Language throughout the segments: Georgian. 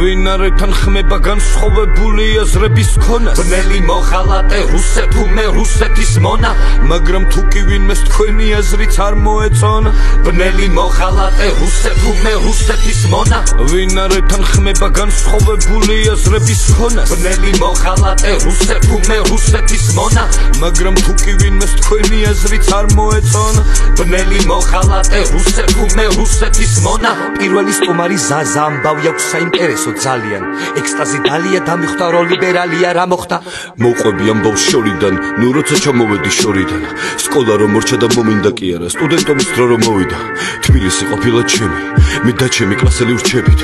ვინარეთან ხმება განსხვავებული აზრების ქონას ბნელი მოხალატე რუსე თუ მე რუსეთის მონა მაგრამ თუ კი ვინმეს თქვენი აზრიც არ მოეწონა ბნელი მოხალატე რუსე თუ მე რუსეთის მონა ვინარეთან ხმება განსხვავებული აზრების ქონას ბნელი მოხალატე რუსე თუ მე რუსეთის მონა მაგრამ თუ კი ვინმეს თქვენი აზრიც არ მოეწონა ბნელი მოხალატე რუსე თუ მე რუსეთის მონა პირველი სტუმარი ზაზა ამბავი აქვს საინტერესო ძალიან ექსტაზი დალია დამიხვდა რო ლიბერალია რა მოხდა მოყვები ამბავს შორიდან ნუ როცა ჩამოვედი შორიდან სკოლა რომ მორჩა და მომინდა კი არა სტუდენტობის დრო რომ მოვიდა თბილისი ყოფილა ჩემი მე და ჩემი კლასელი ვრჩებით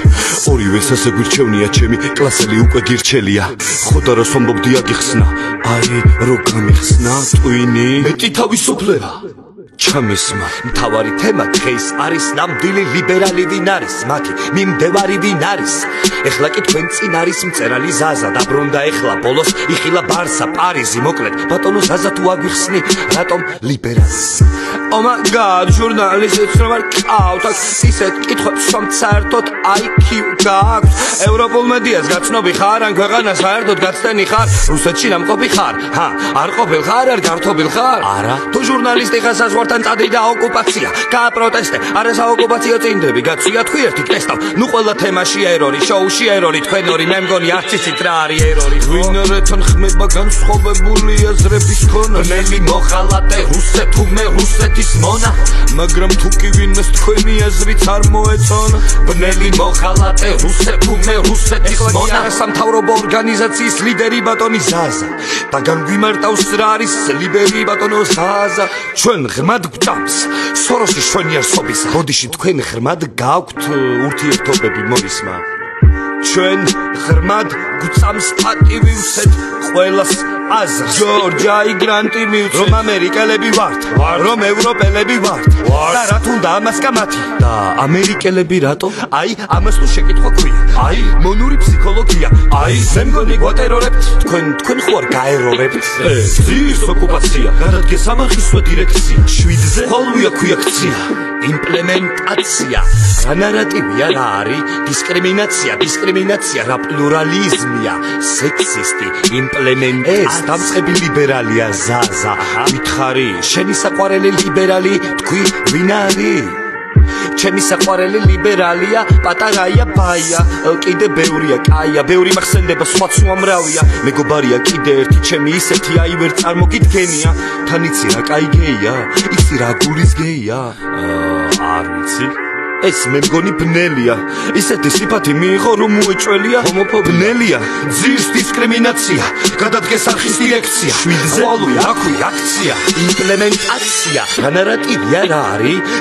ორივე ასე გვირჩევნია ჩემი კლასელი უკვე გირჩელია ხოდა რა სომბობდი აგიხსნა აი რო გამიხსნა ტვინი მეტი თავისუფლება ჩამესმა მთავარი თემა დღეს არის ნამდვილი ლიბერალი ვინ არის მათი მიმდევარი ვინ არის ეხლა კი თქვენ წინ არის მწერალი ზაზა დაბრუნდა ეხლა ბოლოს იხილა ბარსა პარიზი მოკლედ ბატონო ზაზა თუ აგვიხსნი რატომ ლიბერალი ომაგად ჟურნალისტს რომ არ ყავთ ისეთ კითხვებს რომ საერთოდ IQ გააქვს ევროპულ მედიას გაცნობი ხარ ან ქვეყანას საერთოდ გაცდენი ხარ რუსეთში ნამყოფი ხარ არ ყოფილ ხარ არ გართობილ ხარ არა თუ ჟურნალისტი ხარ საზღვართან წადიდა ოკუპაცია გააპროტესტე არა საოკუპაციო წინდები გაცვია თქვი ერთი ტესტავ ნუ ყველა თემაში ერორი შოუში ერორი თქვენ ორი მე მგონი არც იცით რა არის ერორი ვინარეთან ხმება განსხვავებული აზრების ქონა ბნელი მოხალატე რუსე თუ მე რუსეთის მონა მაგრამ თუ კი ვინმეს თქვენი აზრიც არ მოეწონა ბნელი მოხალატე რუსე თუ მე რუსეთის მონა სამთავრობო ორგანიზაციის ლიდერი ბატონი ზაზა და განგვიმარტავს რა არის ლიბერი ბატონო ზაზა ჩვენ ღრმად გვწამს სოროსი ჩვენი არსობისა ბოდიში თქვენ ღრმად გაქვთ ურთიერთობები მორისმა ჩვენ ღრმად გვწამს პატივი ვცეთ ყველას აზრს ჯორჯაი გრანტი მივცეთ რომ ამერიკელები ვართ რომ ევროპელები ვართ და რა თუნდა ამას კამათი და ამერიკელები რატო აი ამას თუ შეკითხვა ქვია აი მონური ფსიქოლოგია აი მე მგონი გვატერორებთ თქვენ ხო არ გაერორებთ ძირს ოკუპაცია გადადგეს ამახისვე დირექცია 7-ზე ხოლმე ქვია ქცია იმპლემენტაცია რა ნარატივია რა არის დისკრიმინაცია რა პლურალიზმია სექსისტი იმპლემენტეს დამწყები ლიბერალია ზაზა მითხარი შენი საყვარელი ლიბერალი თქვი ვინ არის ჩემი საყვარელი ლიბერალია პატარაია ბაია კიდე ბევრია კაია ბევრი მახსენდება სხვა უამრავია მეგობარია კიდე ერთი ჩემი ისეთი აი ვერ წარმოგიდგენია თან იცი რა კაი გეია იცი რა გულის გეია არ ვიცი ეს მე მგონი ბნელია ისეთი სიფათი მიიღო რომ მოეჭველია ბნელია ძირს დისკრიმინაცია გადადგეს არხის დირექცია 7-ზე ხოლმე აქვე აქცია იმპლემენტაცია რა ნარატივია რა არის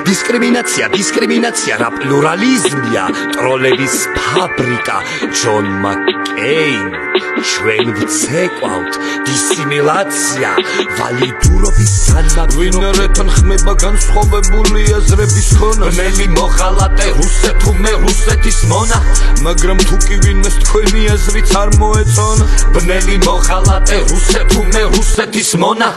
დისკრიმინაცია რა პლურალიზმია ტროლების ფაბრიკა ჯონ მაკეინ ჩვენ ვცეკვავთ დისიმილაცია ვალიდურობის ვინარეთან ხმება განსხვავებული აზრების ქონა ბნელი მოხალატე რუსე თუ მე რუსეთის მონა მაგრამ თუ კი ვინმეს თქვენი აზრიც არ მოეწონა ბნელი მოხალატე რუსე თუ მე რუსეთის მონა